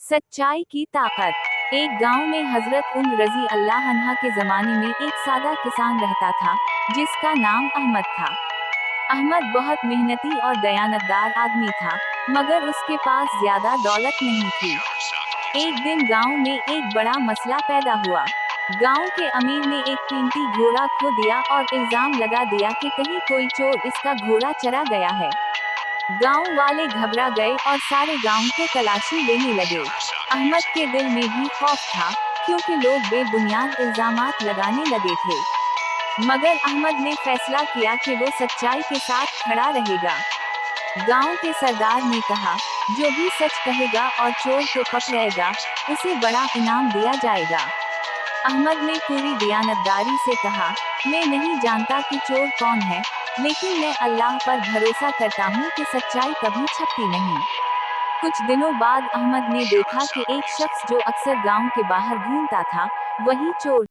सच्चाई की ताकत। एक गांव में हजरत उन रजी अल्लाह अन्हा के जमाने में एक सादा किसान रहता था, जिसका नाम अहमद था। अहमद बहुत मेहनती और दयानतदार आदमी था, मगर उसके पास ज्यादा दौलत नहीं थी। एक दिन गांव में एक बड़ा मसला पैदा हुआ। गांव के अमीर ने एक कीमती घोड़ा खो दिया और इल्जाम लगा दिया कि कहीं कोई चोर इसका घोड़ा चरा गया है। गांव वाले घबरा गए और सारे गांव को तलाशी लेने लगे। अहमद के दिल में भी खौफ था, क्योंकि लोग बेबुनियाद इल्जामात लगाने लगे थे। मगर अहमद ने फैसला किया कि वो सच्चाई के साथ खड़ा रहेगा। गांव के सरदार ने कहा, जो भी सच कहेगा और चोर को पकड़ेगा, उसे बड़ा इनाम दिया जाएगा। अहमद ने पूरी दयानतदारी से कहा, मैं नहीं जानता कि चोर कौन है, लेकिन मैं अल्लाह पर भरोसा करता हूँ कि सच्चाई कभी छपती नहीं। कुछ दिनों बाद अहमद ने देखा कि एक शख्स जो अक्सर गांव के बाहर घूमता था, वही चोर